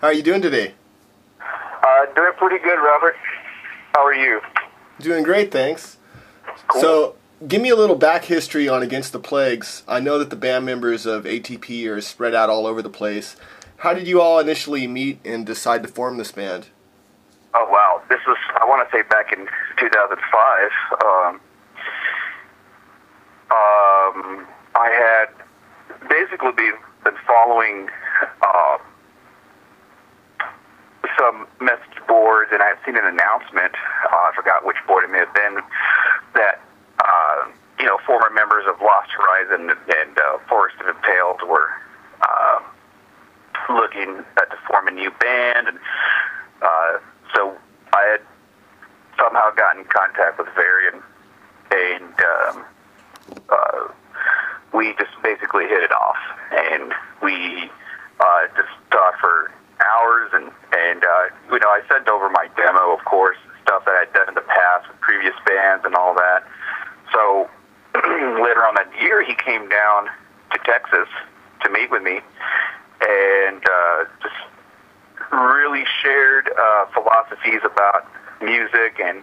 How are you doing today? Doing pretty good, Robert. How are you? Doing great, thanks. Cool. So, give me a little back history on Against the Plagues. I know that the band members of ATP are spread out all over the place. How did you all initially meet and decide to form this band? Oh, wow. This was, I want to say, back in 2005. I had basically been following some message boards, and I had seen an announcement, I forgot which board it may have been, that, former members of Lost Horizon and Forest of Impaled were looking to form a new band, and so I had somehow gotten in contact with Varian, and we just basically hit it off, and we just talked for hours, and I sent over my demo, of course, stuff that I'd done in the past with previous bands and all that. So later on that year, he came down to Texas to meet with me, and just really shared philosophies about music and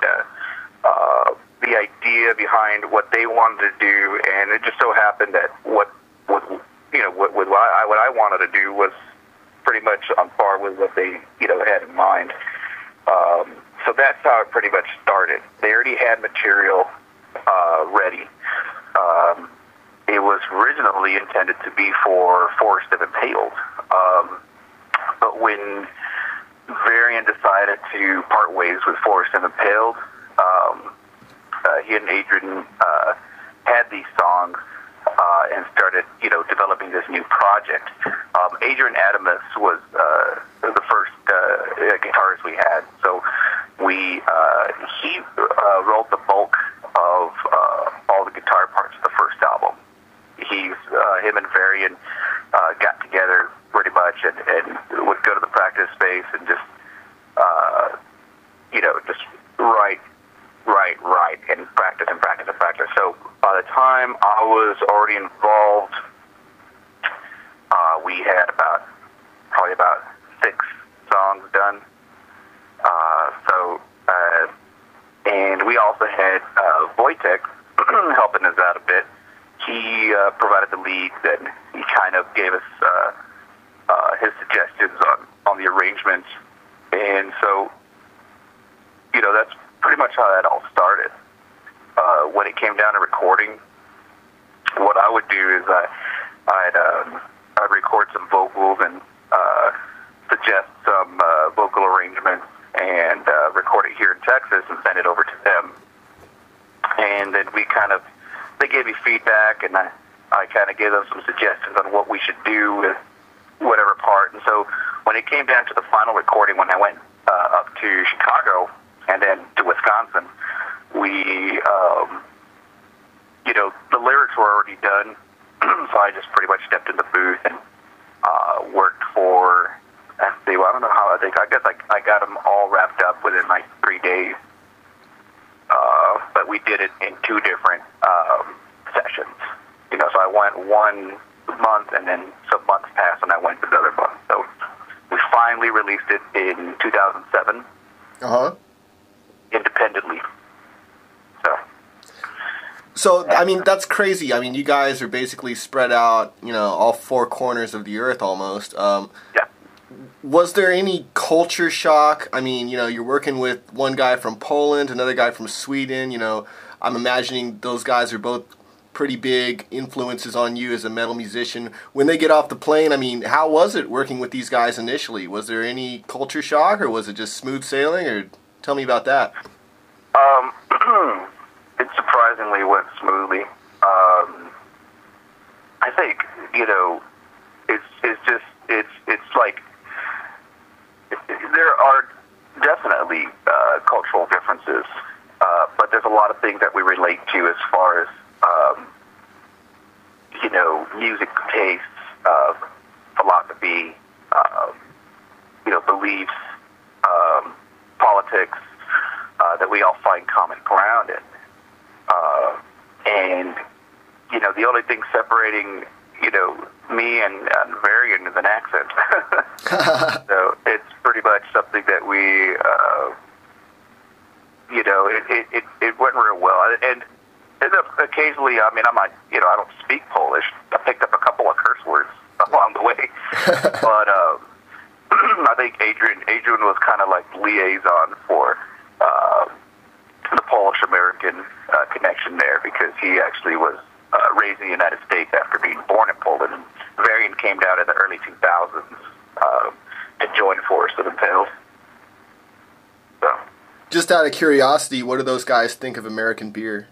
the idea behind what they wanted to do. And it just so happened that what I wanted to do was pretty much on par with what they had in mind. So that's how it pretty much started. They already had material ready. It was originally intended to be for Forest of Impaled, but when Varian decided to part ways with Forest of Impaled, he and Adrian had these songs and started, developing this new project. Adrian Adamus was the first guitarist we had, so he wrote the bulk of all the guitar parts of the first album. Him and Varian got together pretty much and would go to the practice space and just write and practice and practice and practice. So by the time I was already involved, we had probably about 6 songs done. And we also had Wojtek helping us out a bit. He provided the leads, and he kind of gave us his suggestions on the arrangements. And so, that's pretty much how that all started. When it came down to recording, what I would do is I'd record some vocals and suggest some vocal arrangements and record it here in Texas and send it over to them. And then they gave me feedback, and I kind of gave them some suggestions on what we should do with whatever part. And so when it came down to the final recording, when I went up to Chicago and then to Wisconsin, the lyrics were already done, so I just pretty much stepped in the booth and worked for, I don't know how, I guess I got them all wrapped up within 3 days. But we did it in 2 different sessions. So I went 1 month, and then some months passed, and I went another month. So we finally released it in 2007. Independently. So, that's crazy. You guys are basically spread out, all 4 corners of the earth almost. Yeah. Was there any culture shock? You're working with one guy from Poland, another guy from Sweden. I'm imagining those guys are both pretty big influences on you as a metal musician. When they get off the plane, how was it working with these guys initially? Was there any culture shock, or was it just smooth sailing? Or tell me about that. It surprisingly went smoothly. I think, it's like, there are definitely cultural differences, but there's a lot of things that we relate to as far as, music tastes, philosophy, beliefs, politics, that we all find common ground in. And, the only thing separating me and Varian with an accent. So it's pretty much something that we, it went real well. And occasionally, I mean, I don't speak Polish. I picked up a couple of curse words along the way. But I think Adrian was kind of like liaison for the Polish-American connection there, because he actually was raised in the United States after being born in Poland. And Varian came down in the early 2000s to join Forest of Impaled. So, just out of curiosity, what do those guys think of American beer?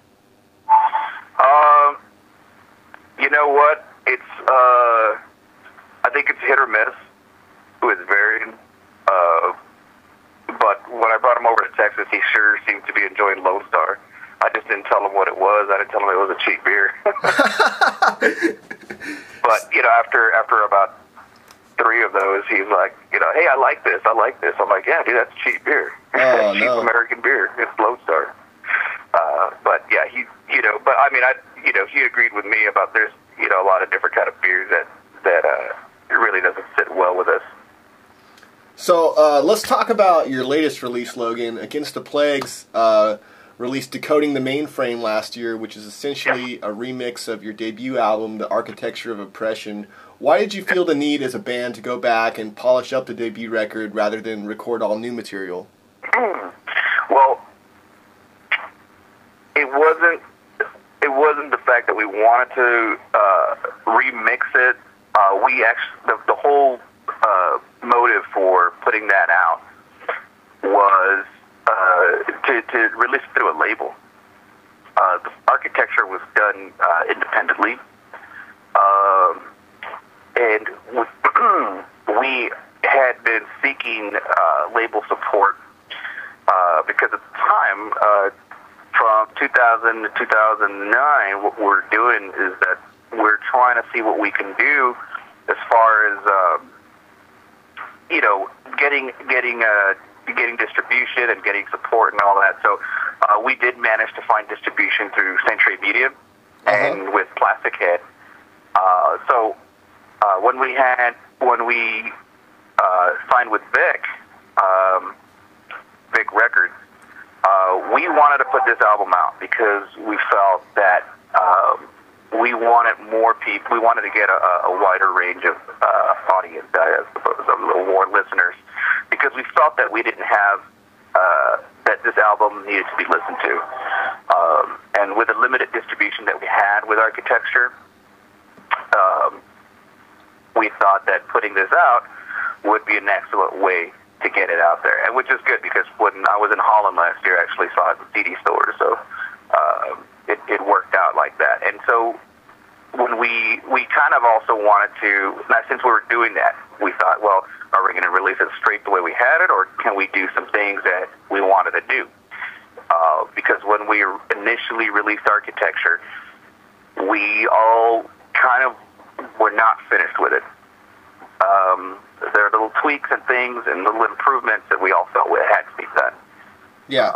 You know what? It's I think it's hit or miss with Varian. But when I brought him over to Texas, he sure seemed to be enjoying Lone Star. I just didn't tell him what it was. I didn't tell him it was a cheap beer. But after about 3 of those, he's like, hey, I like this. I'm like, yeah, dude, that's cheap beer. Oh, cheap no. American beer. It's Lone Star. But yeah, but I mean, he agreed with me about there's, a lot of different kind of beers that it really doesn't sit well with us. So let's talk about your latest release, Logan. Against the Plagues released Decoding the Mainframe last year, which is essentially a remix of your debut album, The Architecture of Oppression. Why did you feel the need as a band to go back and polish up the debut record rather than record all new material? Well, it wasn't the fact that we wanted to remix it. We actually, the whole motive for putting that out was to release it through a label. The architecture was done independently, and we had been seeking label support because at the time, from 2000 to 2009, what we're doing is that we're trying to see what we can do as far as getting distribution and getting support and all that. So we did manage to find distribution through Century Media and with Plastic Head. So when we signed with Vic Records, we wanted to put this album out because we felt that we wanted more people. We wanted to get a wider range of audience, I suppose, a little more listeners, because we felt that we didn't have that this album needed to be listened to. And with the limited distribution that we had with Architecture, we thought that putting this out would be an excellent way to get it out there, and which is good because when I was in Holland last year, I actually saw it in CD stores, so it worked out like that. And so when we kind of also wanted to, now since we were doing that, we thought, well, are we going to release it straight the way we had it, or can we do some things that we wanted to do? Because when we initially released Architecture, we all kind of were not finished with it. There are little tweaks and things and little improvements that we all felt had to be done. Yeah.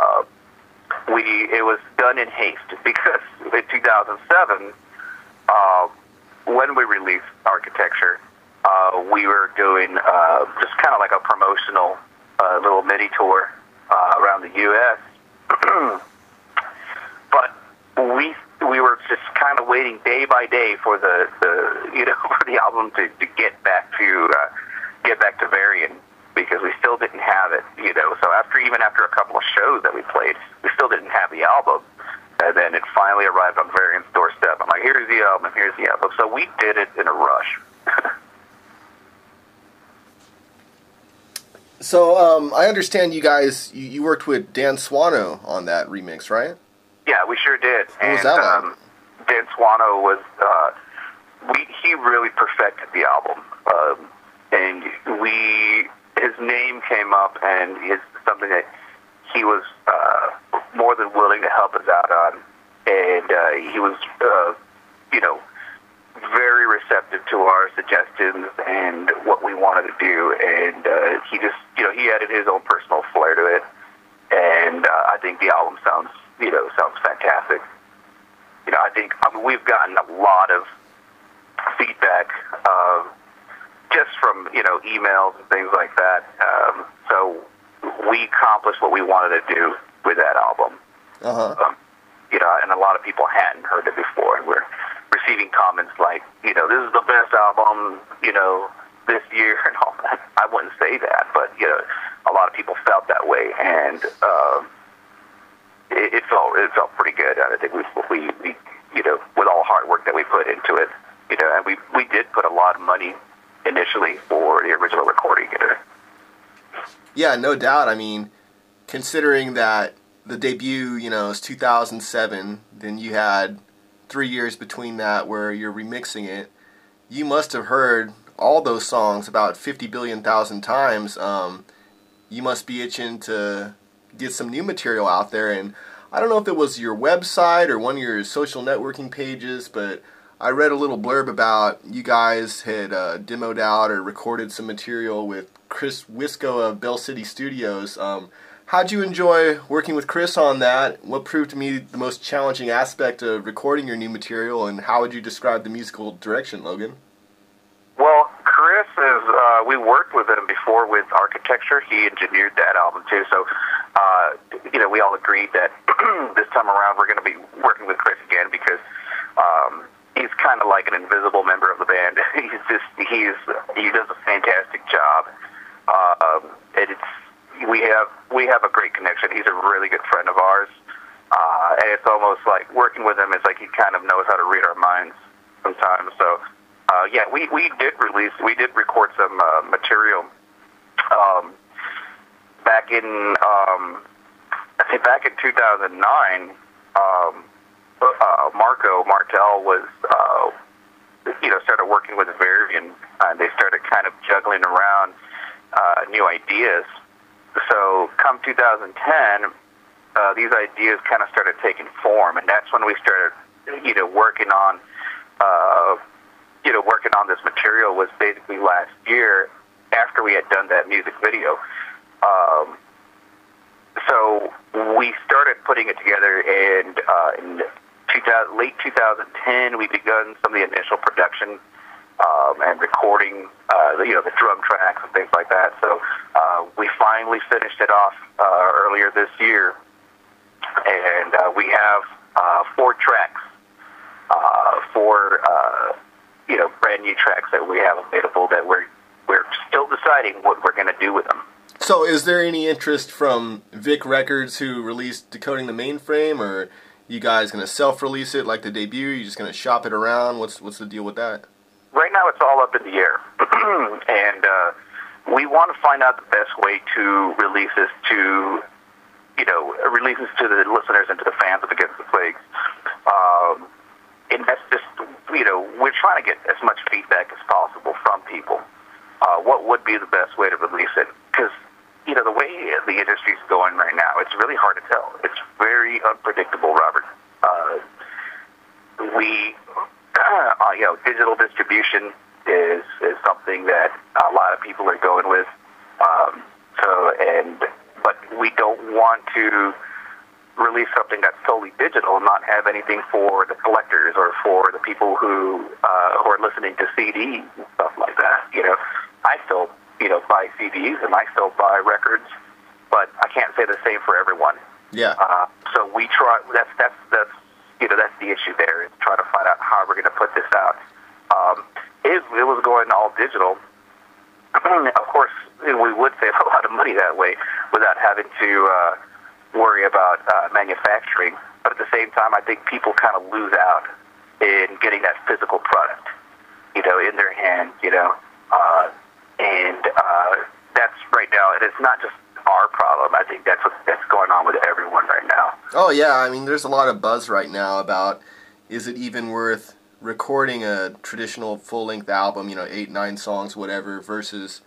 It was done in haste because in 2007, when we released Architecture, we were doing just kind of like a promotional little mini tour around the U.S. But we were just kind of waiting day by day for the for the album to get back to Varian, because we still didn't have it, So after a couple of shows that we played, we still didn't have the album. And then it finally arrived on Varian's doorstep. I'm like, here's the album, here's the album. So we did it in a rush. So I understand you guys, you worked with Dan Swano on that remix, right? Yeah, we sure did. What was that like? Dan Swano was, he really perfected the album. And his name came up, and it's something that he was more than willing to help us out on. And he was, very receptive to our suggestions and what we wanted to do. And he just, he added his own personal flair to it. And I think the album sounds fantastic. I mean, we've gotten a lot of feedback, just from, emails and things like that. So we accomplished what we wanted to do with that album. And a lot of people hadn't heard it before, and we're receiving comments like, this is the best album, this year and all that. I wouldn't say that, but, a lot of people felt that way, and it felt pretty good. I think we with all the hard work that we put into it, and we did put a lot of money initially for the original recording. Yeah, no doubt. I mean, considering that the debut, is 2007, then you had 3 years between that where you're remixing it. You must have heard all those songs about 50 billion thousand times. You must be itching to get some new material out there, and I don't know if it was your website or one of your social networking pages, but I read a little blurb about you guys had demoed out or recorded some material with Chris Wisco of Bell City Studios. How'd you enjoy working with Chris on that? What proved to me the most challenging aspect of recording your new material, and how would you describe the musical direction, Logan? Well, Chris is, we worked with him before with Architecture. He engineered that album too, so, we all agreed that this time around we're going to be working with Chris again because he's kind of like an invisible member of the band. He does a fantastic job. We have a great connection. He's a really good friend of ours, and it's almost like working with him is like he kind of knows how to read our minds sometimes. So, we did record some material back in back in 2009. Marco Martel was started working with Varian, and they started kind of juggling around new ideas. So come 2010, these ideas kind of started taking form, and that's when we started, working on this material. Was basically last year after we had done that music video. So we started putting it together, and in late 2010, we begun some of the initial production and recording, the drum tracks and things like that. So we finally finished it off earlier this year, and we have 4 tracks, brand new tracks that we have available that we're still deciding what we're going to do with them. So is there any interest from Vic Records, who released Decoding the Mainframe, or you guys going to self-release it like the debut? You just going to shop it around? What's the deal with that? Right now it's all up in the air, and we want to find out the best way to release this to the listeners and to the fans of Against the Plagues. And that's just, we're trying to get as much feedback as possible from people. What would be the best way to release it? Because, the way the industry's going right now, it's really hard to tell. It's very unpredictable, Robert. Digital distribution is something that a lot of people are going with. But we don't want to release something that's totally digital and not have anything for the collectors or for the people who are listening to CDs and stuff like that. I still, buy CDs and I still buy records, but I can't say the same for everyone. Yeah. So we try. That's the issue there, is trying to find out how we're going to put this out. If it was going all digital, of course, we would save a lot of money that way without having to worry about manufacturing. But at the same time, I think people kind of lose out in getting that physical product, in their hands, and that's right now. And it's not just our problem. I think that's going on with everyone right now. Oh yeah, I mean, there's a lot of buzz right now about, is it even worth recording a traditional full-length album, 8, 9 songs, whatever, versus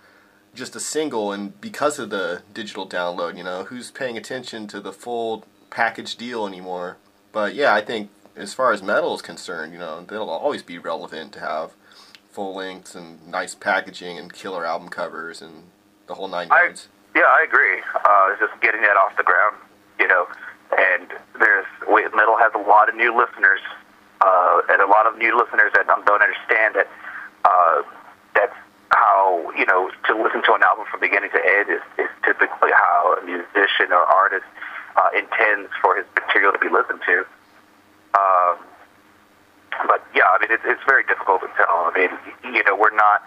just a single? And because of the digital download, who's paying attention to the full package deal anymore? But yeah, I think as far as metal is concerned, they'll always be relevant to have full lengths and nice packaging and killer album covers and the whole 9 yards. Yeah, I agree. It's just getting that off the ground, and metal has a lot of new listeners, And a lot of new listeners that don't understand that that's how, to listen to an album from beginning to end is typically how a musician or artist intends for his material to be listened to. But yeah, I mean, it's very difficult to tell. I mean, we're not,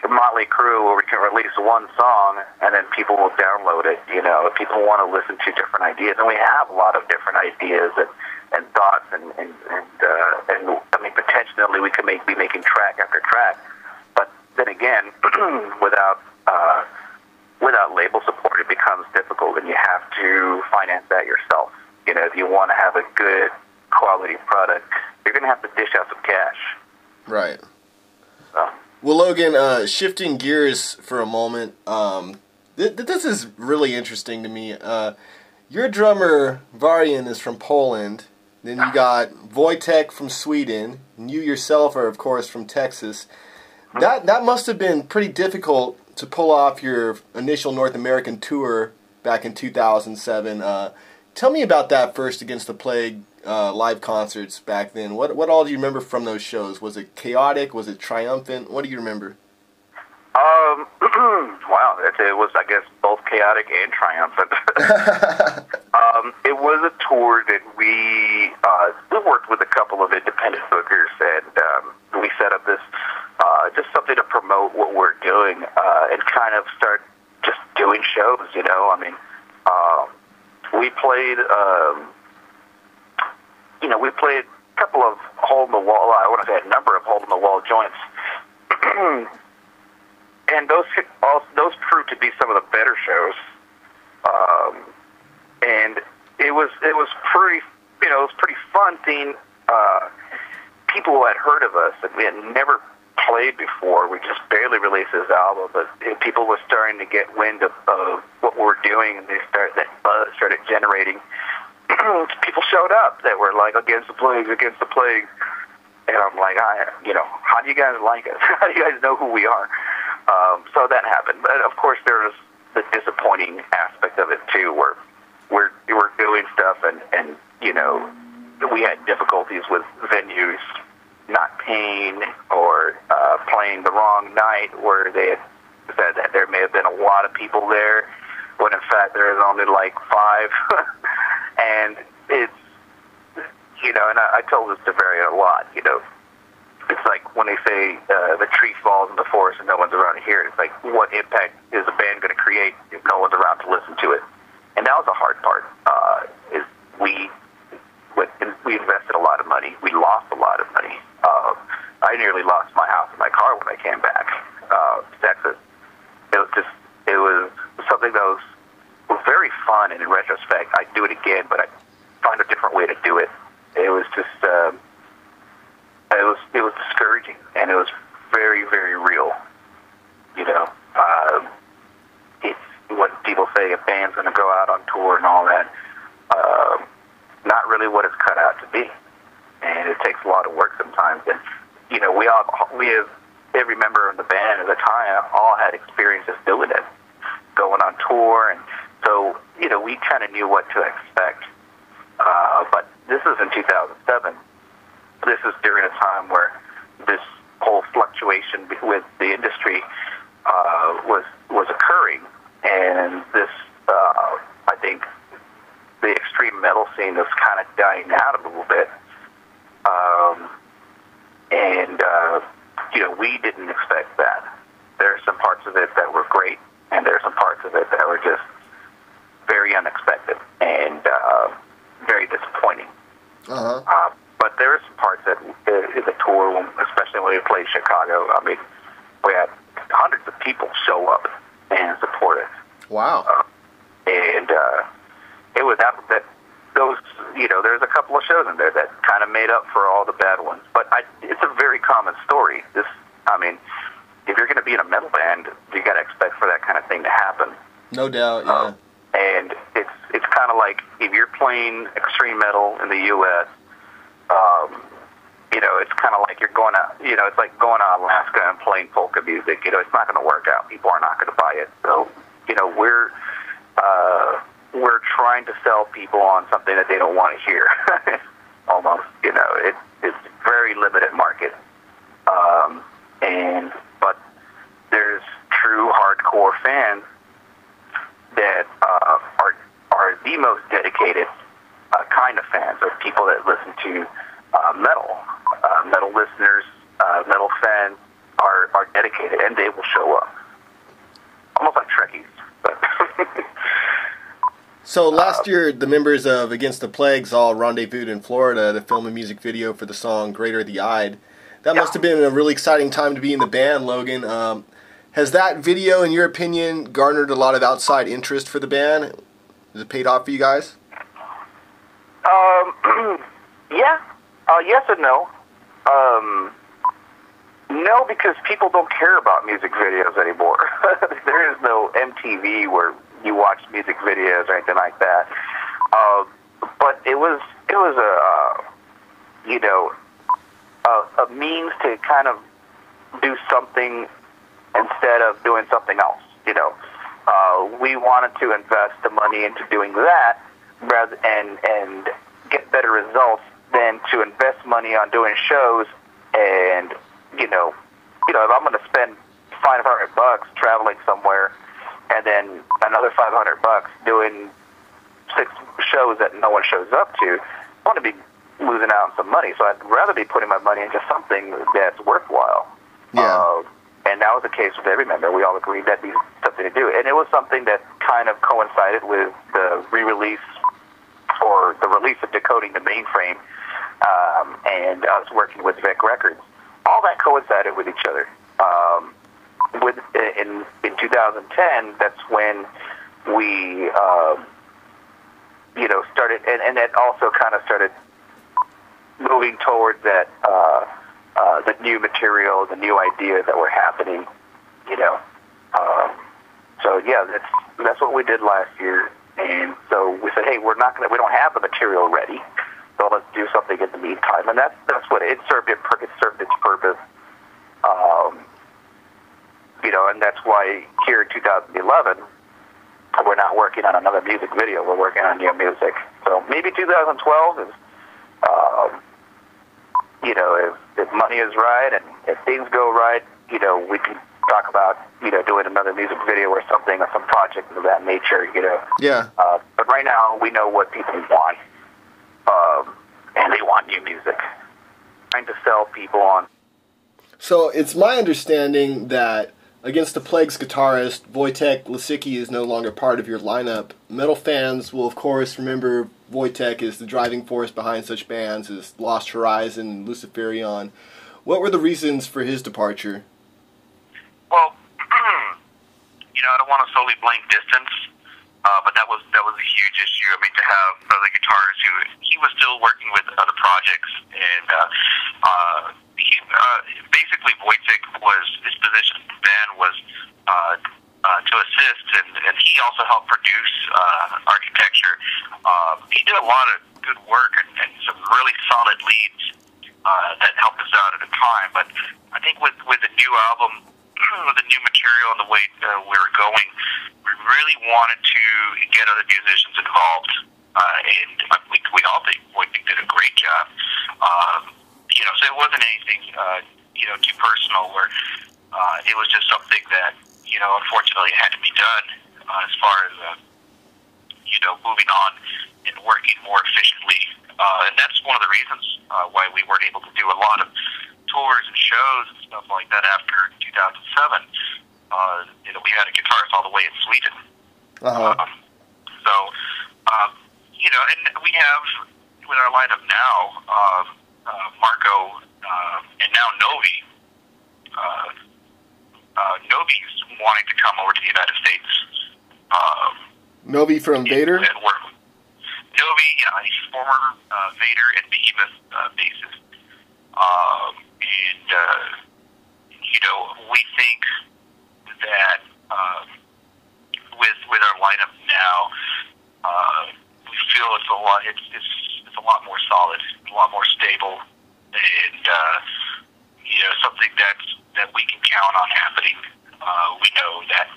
Motley Crue where we can release one song and then people will download it. People want to listen to different ideas, and we have a lot of different ideas and thoughts, and I mean, potentially we could be making track after track. But then again, without label support, it becomes difficult, and you have to finance that yourself. If you want to have a good quality product, you're going to have to dish out some cash. Right. Well, Logan, shifting gears for a moment, this is really interesting to me. Your drummer, Varian, is from Poland. Then you got Wojtek from Sweden. And you yourself are, of course, from Texas. That must have been pretty difficult to pull off your initial North American tour back in 2007. Tell me about that First Against the Plague live concerts back then. What all do you remember from those shows? Was it chaotic? Was it triumphant? What do you remember? Wow, it was, I guess, both chaotic and triumphant. It was a tour that we worked with a couple of independent bookers, and we set up this just something to promote what we're doing and kind of start just doing shows. I mean, we played. We played a couple of hole-in-the-wall, I want to say a number of hole-in-the-wall joints. And those proved to be some of the better shows. And it was pretty, it was pretty fun seeing people who had heard of us and we had never played before. We just barely released this album, but people were starting to get wind of what we were doing, and that buzz started generating. People showed up that were like, against the plague. And I'm like, how do you guys like us? How do you guys know who we are? So that happened. But of course, there was the disappointing aspect of it too, where we're doing stuff and we had difficulties with venues not paying or playing the wrong night, where they had said that there may have been a lot of people there, when in fact there was only like 5. And it's, and I told this to Varian a lot, it's like when they say the tree falls in the forest and no one's around to hear it. It's like, what impact is a band going to create if no one's around to listen to it? And that was the hard part, is we invested a lot of money. We lost a lot of money. I nearly lost my house and my car when I came back to Texas. It was something that was very fun, and in retrospect, I'd do it again, but I'd find a different way to do it. It was just, it was discouraging, and it was very, very real. It's what people say, a band's going to go out on tour and all that. Not really what it's cut out to be, and it takes a lot of work sometimes. And we have every member of the band at the time all had experiences doing it, going on tour, and so we kind of knew what to expect. But this is in 2007. This is during a time where this whole fluctuation with the industry was occurring, and this I think the extreme metal scene was kind of dying out a little bit, and we didn't expect that. There are some parts of it that were great, and there are some parts of it that were just very unexpected and very disappointing. But there are some parts that in the tour, especially when we played Chicago, I mean, we had hundreds of people show up and support us. Wow. And it was that those, there's a couple of shows in there that kind of made up for all the bad ones. But it's a very common story. If you're going to be in a metal band, you got to expect for that kind of thing to happen. No doubt, yeah. And it's kind of like if you're playing extreme metal in the U.S., it's kind of like you're going out, it's like going to Alaska and playing polka music. It's not going to work out. People are not going to buy it. So, we're trying to sell people on something that they don't want to hear. almost. It's very limited market. But there's true hardcore fans that are the most dedicated kind of fans, or people that listen to metal. Metal listeners, metal fans are dedicated, and they will show up. Almost like Trekkies. But So last year, the members of Against the Plagues all rendezvoused in Florida to film a music video for the song Greater the Eyed. That must have been a really exciting time to be in the band, Logan. Has that video, in your opinion, garnered a lot of outside interest for the band? Has it paid off for you guys? Yeah. Yes and no. No, because people don't care about music videos anymore. There is no MTV where you watch music videos or anything like that. But it was a means to kind of do something instead of doing something else. We wanted to invest the money into doing that rather and get better results than to invest money on doing shows. And if I'm going to spend $500 traveling somewhere and then another $500 doing 6 shows that no one shows up to, I want to be losing out on some money. So I'd rather be putting my money into something that's worthwhile. Yeah. And that was the case with every member. We all agreed that'd be something to do. And it was something that kind of coincided with the re-release or the release of Decoding the Mainframe and us working with Vic Records. All that coincided with each other. In 2010, that's when we started, and that also kind of started moving towards that the new material, the new ideas that were happening. So yeah, that's what we did last year, and so we said, hey, we don't have the material ready, so let's do something in the meantime, and that's what it served. It served its purpose. And that's why here in 2011, we're not working on another music video. We're working on new music. So maybe 2012 is, if money is right and if things go right, we can talk about, doing another music video or something, or some project of that nature, Yeah. But right now, we know what people want, and they want new music. Trying to sell people on. So it's my understanding that Against the Plague's guitarist Wojtek Lisicki is no longer part of your lineup. Metal fans will, of course, remember Wojtek as the driving force behind such bands as Lost Horizon and Luciferion. What were the reasons for his departure? Well, I don't want to solely blame distance, but that was a huge issue. I mean, to have the guitarist he was still working with other projects, and basically Wojtek his position then was to assist, and he also helped produce architecture. He did a lot of good work and some really solid leads that helped us out at the time. But I think with the new album, with the new material and the way we were going, we really wanted to get other musicians involved, and we all think Wojtek did a great job. So it wasn't anything too personal, where it was just something that unfortunately had to be done as far as moving on and working more efficiently, and that's one of the reasons why we weren't able to do a lot of tours and shows and stuff like that after 2007. We had a guitarist all the way in Sweden. Uh-huh. And we have, with our lineup now, Marco and now Novi. Novi's wanting to come over to the United States. Novi from Vader? And work with Novi, he's former Vader and Behemoth bassist. We think that with our lineup now, we feel it's a lot more solid, a lot more stable, and something that we can count on happening. We know that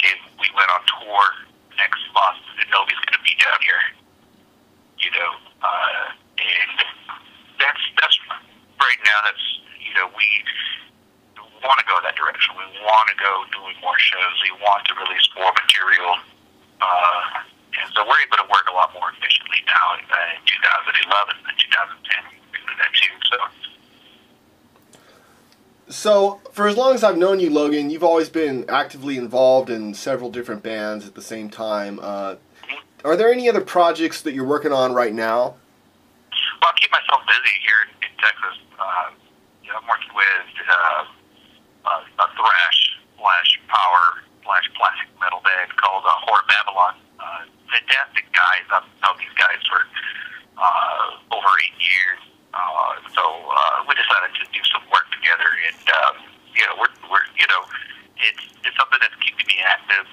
if we went on tour next month, Novi's going to be down here, and want to go doing more shows. They want to release more material. And so we're able to work a lot more efficiently now in 2011 and 2010. We do that too. So, for as long as I've known you, Logan, you've always been actively involved in several different bands at the same time. Are there any other projects that you're working on right now? Well, I keep myself busy here in Texas. I'm working with a thrash/power/classic metal band called Horror Babylon. Fantastic guys. I've known these guys for over 8 years. So we decided to do some work together, and it's something that's keeping me active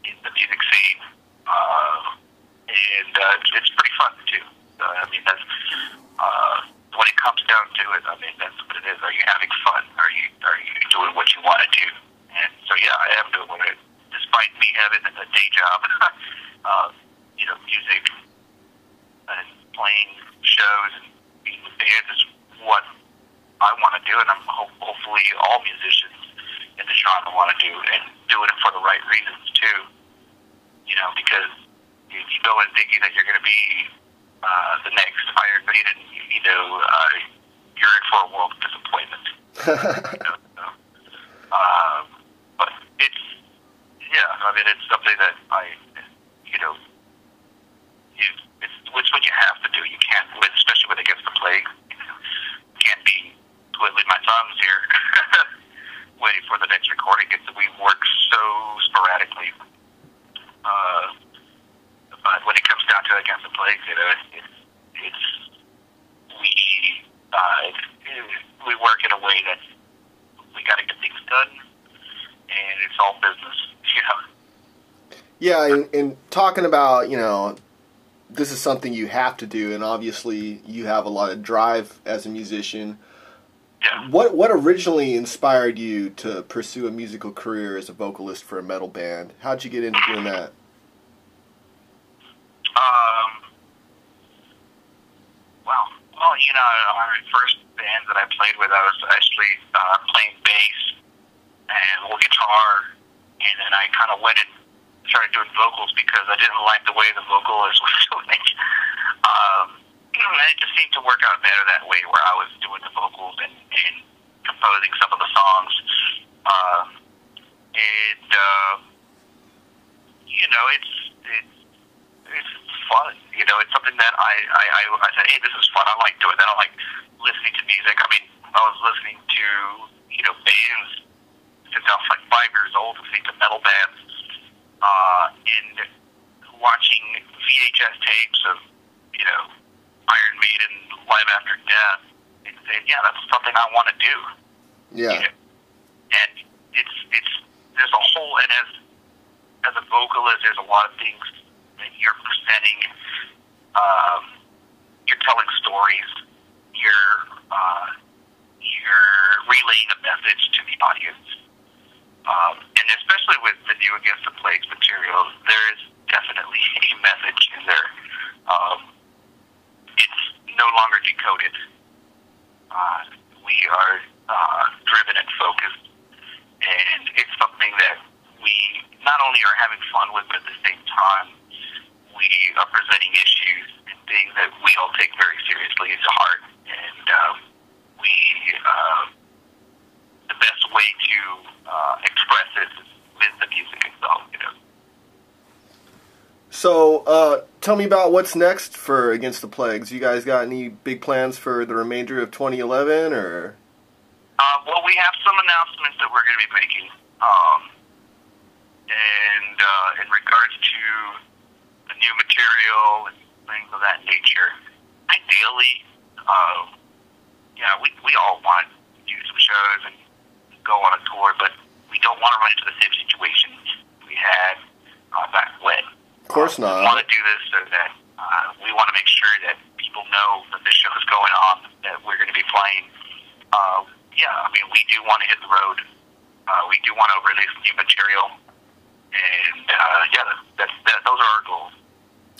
in the music scene, and it's pretty fun too. That's when it comes down to it. That's what it is. Are you having fun? Are you doing what you want to do? And so yeah, I am doing it, despite me having a day job. Music and playing shows and being with bands is what I want to do, and I'm hopefully all musicians in the genre want to do, and doing it for the right reasons too. Because if you go in thinking that you're going to be the next Iron Maiden, you're in for a world of disappointment. But it's something that it's what you have to do. You can't, especially with Against the Plague, can't be twiddling my thumbs here, waiting for the next recording. We work so sporadically. But when it comes down to Against the Plague, we work in a way that we got to get things done, and it's all business. Yeah, and talking about, this is something you have to do, and obviously you have a lot of drive as a musician. Yeah. What originally inspired you to pursue a musical career as a vocalist for a metal band? How'd you get into doing that? Our first band that I played with, I was actually playing bass and a little guitar, and then I kind of went and started doing vocals because I didn't like the way the vocalist was doing it. And it just seemed to work out better that way, where I was doing the vocals and composing some of the songs. It's fun. It's something that I said, hey, this is fun. I like doing that. I like listening to music. I was listening to, bands since I was like 5 years old, listening to metal bands, and watching VHS tapes of, Iron Maiden Live After Death, and saying, yeah, that's something I want to do. Yeah. And there's a whole, and as a vocalist, there's a lot of things that you're presenting. You're telling stories. You're relaying a message to the audience. And especially with the new Against the Plague material, there is definitely a message in there. It's no longer decoded. We are driven and focused, and it's something that we not only are having fun with, but at the same time, we are presenting issues and things that we all take very seriously to heart. And the best way to express it is with the music itself. So, tell me about what's next for Against the Plagues. You guys got any big plans for the remainder of 2011, or? Well, we have some announcements that we're going to be making. And in regards to the new material and things of that nature, ideally, we all want to do some shows and go on a tour, but we don't want to run into the same situation we had back when. Of course not. We want to do this so that we want to make sure that people know that this show is going on, that we're going to be playing. We do want to hit the road. We do want to release new material, and those are our goals.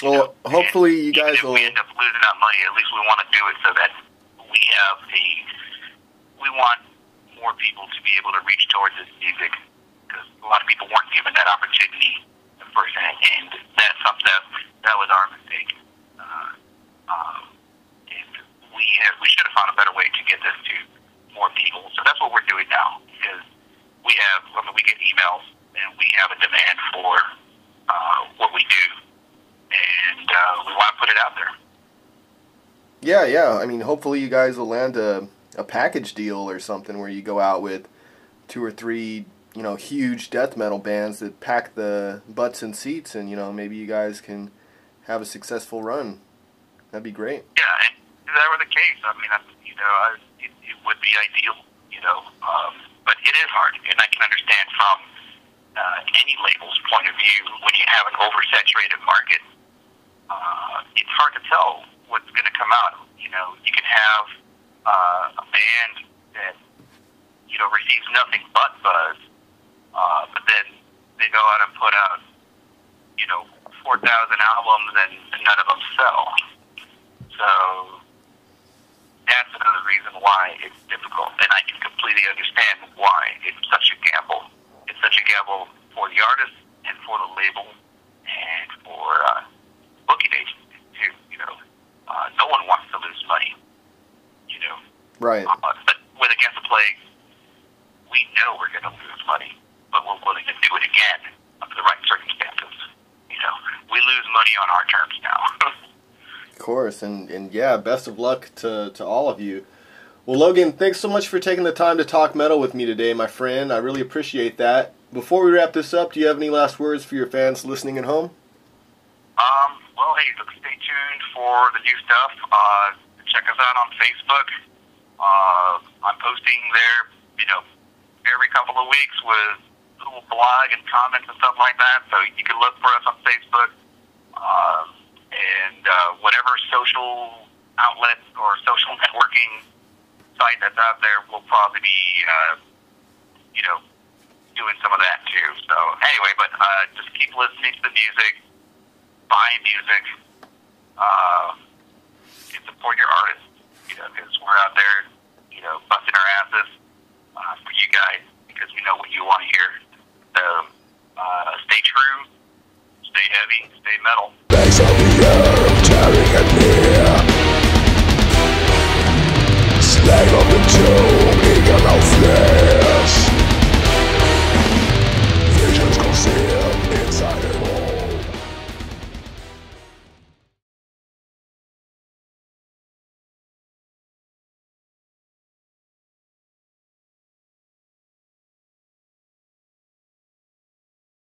Well, hopefully you guys will. If we end up losing that money, at least we want to do it so that we want more people to be able to reach towards this music, because a lot of people weren't given that opportunity the first hand, and that's something that was our mistake. And we should have found a better way to get this to more people. So that's what we're doing now, because we get emails and we have a demand for what we do, and we want to put it out there. Yeah. I mean, hopefully you guys will land a package deal or something where you go out with 2 or 3, huge death metal bands that pack the butts and seats, and, maybe you guys can have a successful run. That'd be great. Yeah, and if that were the case, I mean, it would be ideal, but it is hard, and I can understand from any label's point of view when you have an oversaturated market. It's hard to tell what's going to come out. You can have a band that receives nothing but buzz, but then they go out and put out 4,000 albums and none of them sell. So that's another reason why it's difficult, and I can completely understand why it's such a gamble. It's such a gamble for the artist and for the label and for booking agencies too. No one wants to lose money. Right. But with Against the Plague, we know we're going to lose money, but we're willing to do it again under the right circumstances. We lose money on our terms now. Of course, and yeah, best of luck to all of you. Well, Logan, thanks so much for taking the time to talk metal with me today, my friend. I really appreciate that. Before we wrap this up, do you have any last words for your fans listening at home? Well, hey, look, stay tuned for the new stuff. Check us out on Facebook. I'm posting there, every couple of weeks with a little blog and comments and stuff like that. So you can look for us on Facebook. And whatever social outlet or social networking site that's out there, we'll probably be, doing some of that too. So anyway, but just keep listening to the music, buy music, and support your artists, because we're out there, busting our asses for you guys, because we know what you want to hear. So stay true, stay heavy, stay metal. Legs of the earth tearing at me. Slave of the tomb, eagle of flame.